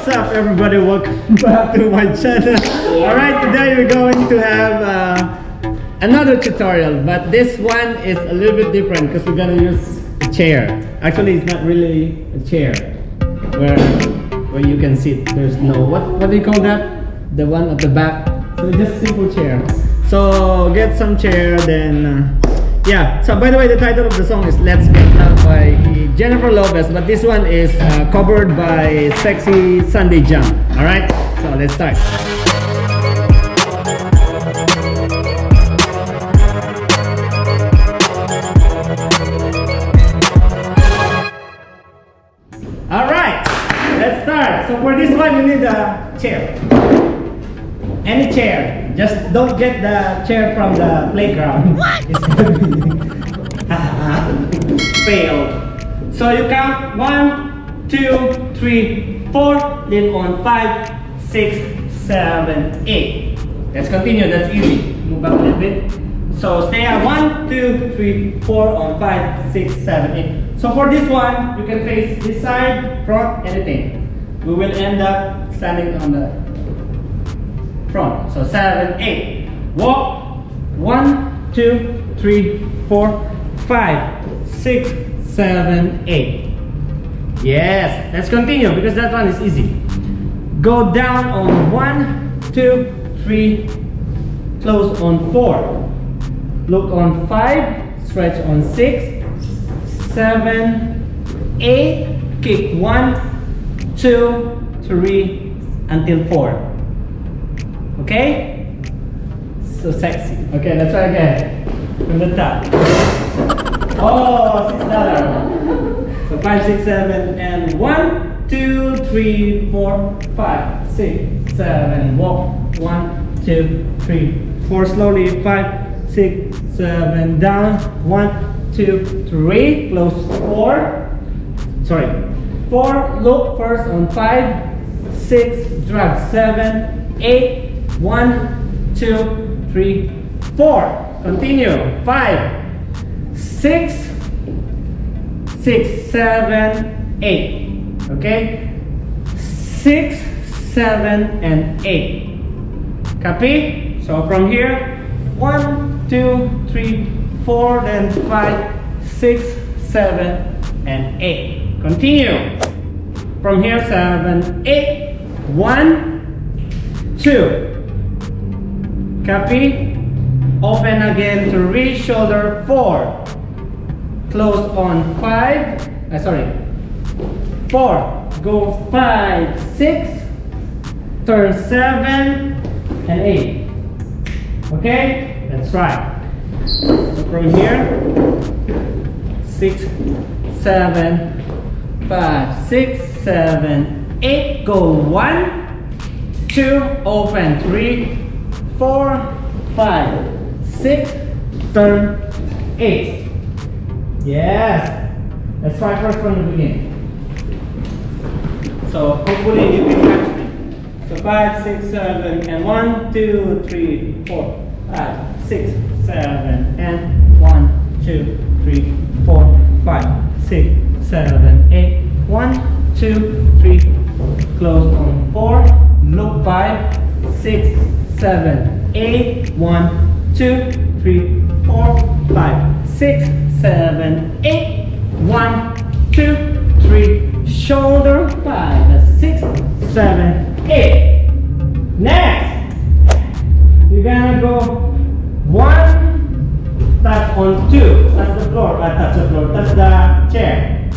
What's up, everybody? Welcome back to my channel. Alright, today we're going to have another tutorial, but this one is a little bit different because we're gonna use a chair. Actually, it's not really a chair where you can sit. There's no, what do you call that? The one at the back. So just simple chair. So get some chair, then yeah. So by the way, the title of the song is Let's Get Down by Jennifer Lopez, but this one is covered by Sexy Sunday Jump. Alright, so let's start. Alright, let's start. So for this one, you need a chair. Any chair. Just don't get the chair from the playground. What? It's gonna be fail. So you count 1, 2, 3, 4. Then on 5, 6, 7, 8. Let's continue. That's easy. Move back a little bit. So stay at 1, 2, 3, 4 on 5, 6, 7, 8. So for this one, you can face this side, front, anything. We will end up standing on the front. So 7, 8. Walk. 1, 2, 3, 4, 5, 6, 7, 8. Yes. Let's continue because that one is easy. Go down on 1, 2, 3. Close on 4. Look on 5. Stretch on 6, 7, 8. Kick 1, 2, 3 until 4. Okay? So sexy. Okay, let's try again. From the top. Oh, $6. So 5, 6, 7, and 1, 2, 3, 4, 5, 6, 7. Walk. 1, 2, 3, 4. Slowly. 5, 6, 7. Down. 1, 2, 3. Close 4. Sorry. 4. Look first on 5, 6. Drag 7, 8. 1, 2, 3, 4. Continue. 5, 6, 6, 7, 8. Okay? 6, 7, and 8. Copy? So from here, 1, 2, 3, 4, then 5, 6, 7, and 8. Continue. From here, 7, 8. 1, 2. Copy? Open again to reach shoulder 4. Close on 5. 4. Go 5, 6. Turn 7 and 8. Okay? Let's try. So from here, 6, 7, 5, 6, 7, 8. Go 1, 2. Open 3. 4, 5, 6, turn 8. Yes. Let's try first from the beginning. So hopefully you can catch me. So 5, 6, 7, and 1, 2, 3, 4, 5, 6, 7, and 1, 2, 3, 4, 5, 6, 7, 8. 1, 2, 3. Close on 4. Look 5, 6, 7, 8. 1, 2, 3, 4, 5, 6, 7, 8. 1, 2, 3. Shoulder 5, 6, 7, 8. Next, you're gonna go 1, touch on 2. Touch the floor. Touch the floor. Touch the chair.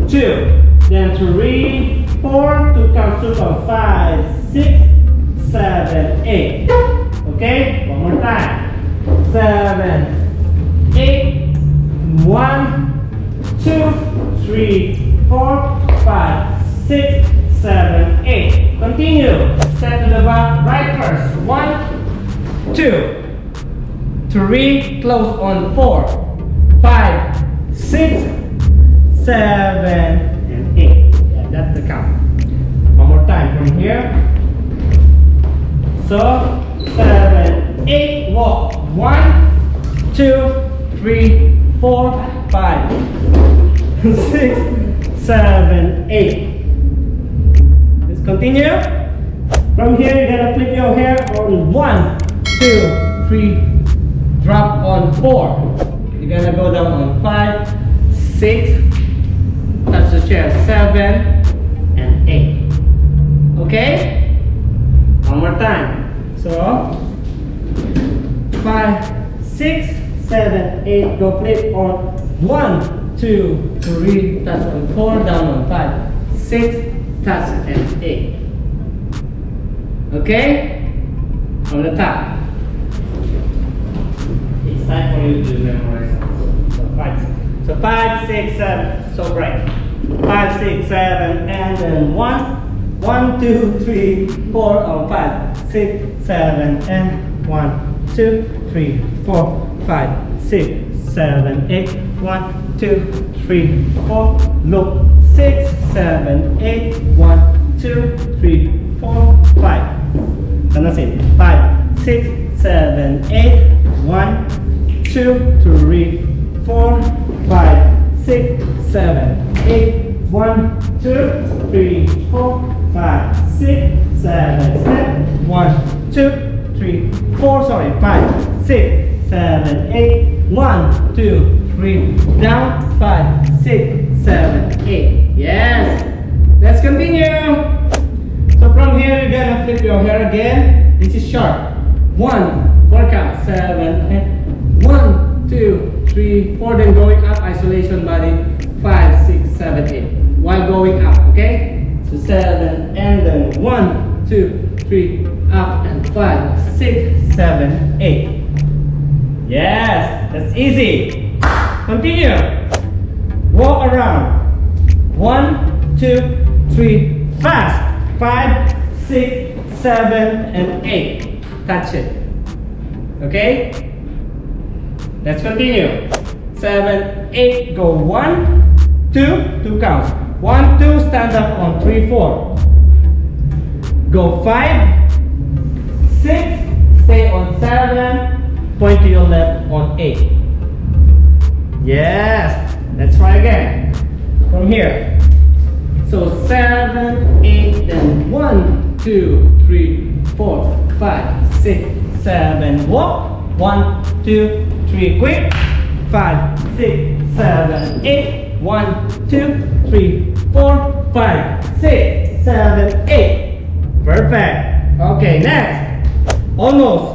2. Then 3, 4. 2 count. 2 count. 5, 6, 7, 8. Okay? One more time. 7, 8. 1, 2, 3, 4, 5, 6, 7, 8. Continue. Step to the back. Right first. 1, 2, 3. Close on 4, 5, 6, 7, and 8. Yeah, that's the count. One more time from here. So 7, 8. Walk. 1, 2, 3, 4, 5, 6, 7, 8. Let's continue. From here, you're gonna flip your hair on 1, 2, 3, drop on 4. You're gonna go down on 5, 6, touch the chair, 7, and 8. Okay? One more time. So, 5, 6, 7, 8, go flip on 1, 2, 3, touch on 4, down on 5, 6, touch and 8. Okay? On the top. It's time for you to memorize. So 5, 6, 7, so bright. 5, 6, 7, and then 1, 1, 2, 3, 4, on 5, 6, 7, and 1, 2, 3, 4, 5, 6, 7, 8, 1, 2, 3, 4, look, 6, 7, 8, 1, 2, 3, 4, 5. And that's it. 5, 6, 7, 8, 1, 2, 3, 4, 5, 6, 7, 8, 1, 2, 3, 4, 5, 6, 7, 1, 2, 3, 4, sorry, 5, 6, 7, 8, 1, 2, 3, down, 5, 6, 7, 8. Yes. Let's continue. So from here, you're gonna flip your hair again. This is sharp. 1, 4 count, 7, 8, 1, 2, 3, 4. Then going up, isolation body, 5, 6, 7, 8. While going up, okay? So 7, and then 1, 2, 3, up, and 5, 6, 7, 8. Yes, that's easy. Continue. Walk around. 1, 2, 3, fast. 5, 6, 7, and 8. Touch it. Okay? Let's continue. 7, 8, go 1, 2, 2 counts. 1, 2, stand up on 3, 4. Go 5, 6, stay on 7, point to your left on 8. Yes, let's try again. From here. So 7, 8, then 1, 2, 3, 4, 5, 6, 7, walk. 1, 2, 3, quick. 5, 6, 7, 8. 1, 2, 3, 4, 5, 6, 7, 8. Perfect. Okay, next. Almost.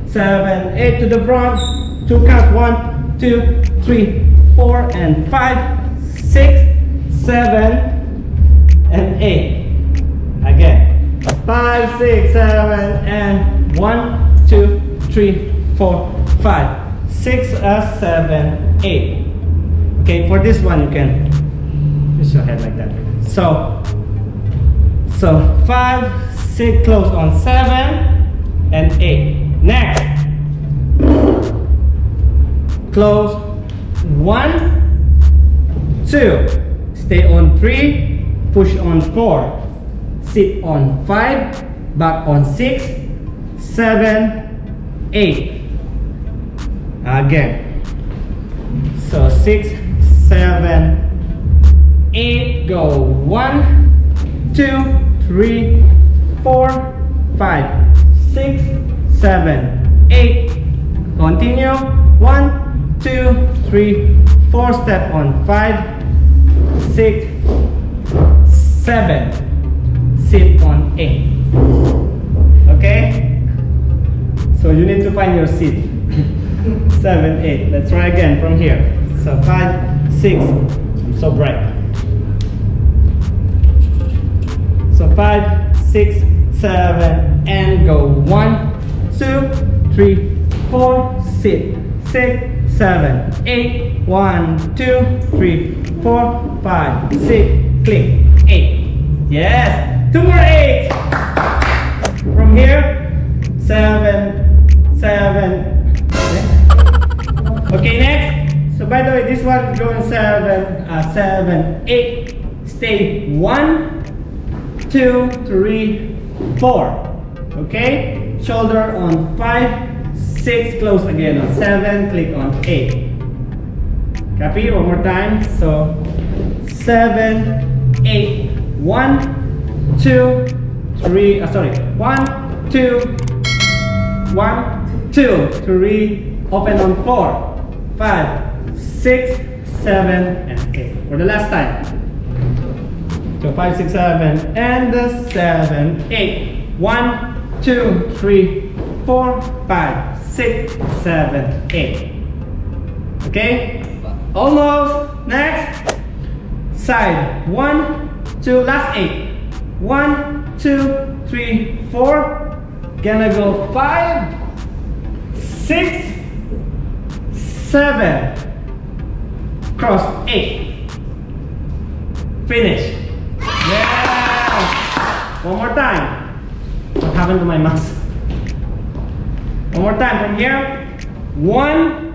7, 8 to the front. 2 counts. 1, 2, 3, 4, and 5, 6, 7, and 8. Again. 5, 6, 7, and 1, 2, 3, 4, 5, 6, 7, 8. Okay, for this one you can use your head like that. So 5, 6, close on 7 and 8. Next, close 1, 2, stay on 3, push on 4, sit on 5, back on 6, 7, 8. Again. So 6, 7, 8, go 1, 2, 3, 4, 5, 6, 7, 8. Continue. 1, 2, 3, 4, step on 5, 6, 7, sit on 8. Okay? So you need to find your seat. 7, 8. Let's try again from here. So 5, 6. I'm so bright. So 5, 6, 7, and go 1, 2, 3, 4, sit, 6, 7, 8, 1, 2, 3, 4, 5, 6, click, 8. Yes, 2 more 8. From here, 7, 7. Okay, next. So by the way, this one is going 7, 8. Stay 1, 2, 3, 4. Okay, shoulder on 5, 6, close again on 7, click on 8. Copy? One more time. So 7, 8, 1, 2, 3, sorry, 1, 2, 1, 2, 3, open on 4, 5, 6, 7, and 8. For the last time. So 5, 6, 7, and the 7, 8. 1, 2, 3, 4, 5, 6, 7, 8. Okay? Almost. Next. Side. 1, 2, last 8. 1, 2, 3, 4. Gonna go 5, 6, 7. Cross 8. Finish. Yeah. One more time. What happened to my muscle? One more time from here. 1.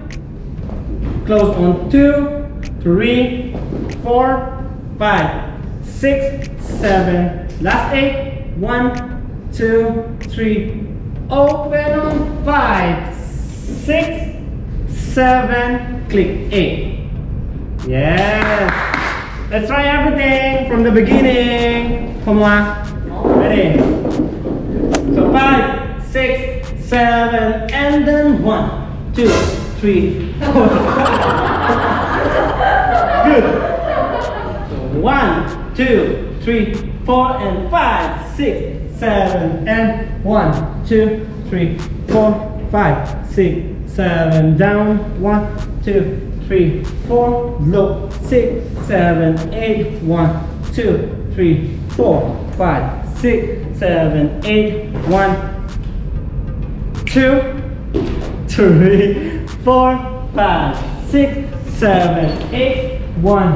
Close on 2, 3, 4, 5, 6, 7. Last 8. 1, 2, 3. Open on 5, 6, 7. Click 8. Yes. Let's try everything from the beginning. Come on. Ready? So 5, 6, 7, and then 1, 2, 3, 4. Good. So 1, 2, 3, 4, and 5, 6, 7, and 1, 2, 3, 4, 5, 6, 7. Down. 1, 2, 3, 4. Low. 6, 7, 8. 1, 2, 3, 4, 5, 6, 7, 8. 1, 2, 3, 4, 5, 6, 7, 8. 1,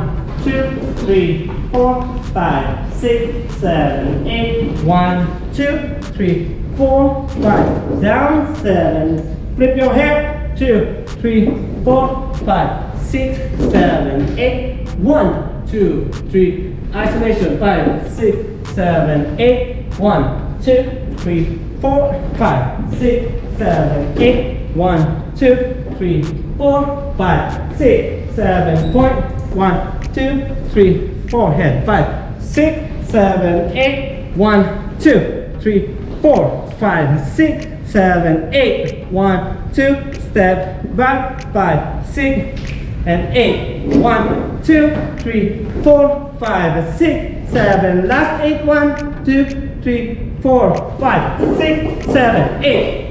2, 3, 4, 5, 6, 7, 8. 1, 2, 3, 4, 5. Down. 7. Flip your hip. 2, 3, 4, 5, 6, 7, 8. 1, 2, 3. Isolation. 5, 6, 7, 8. 1, 2, 3, 4, 5, 6, 7, 8. 1, 2, 3, 4, 5, 6, 7. Point. 1, 2, 3, 4. Head. 5, 6, 7, 8. 1, 2, 3, 4, 5, 6, 7, 8. 1, 2. Step back. 5, 6, and 8. 1, 2, 3, 4, 5, 6, 7. Last 8. 1, 2, 3, 4, 5, 6, 7, 8.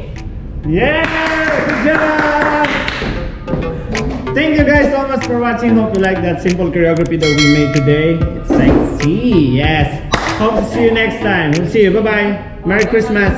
Yeah! Good job! Thank you guys so much for watching. Hope you like that simple choreography that we made today. It's sexy. Yes. Hope to see you next time. We'll see you. Bye-bye. Merry Christmas.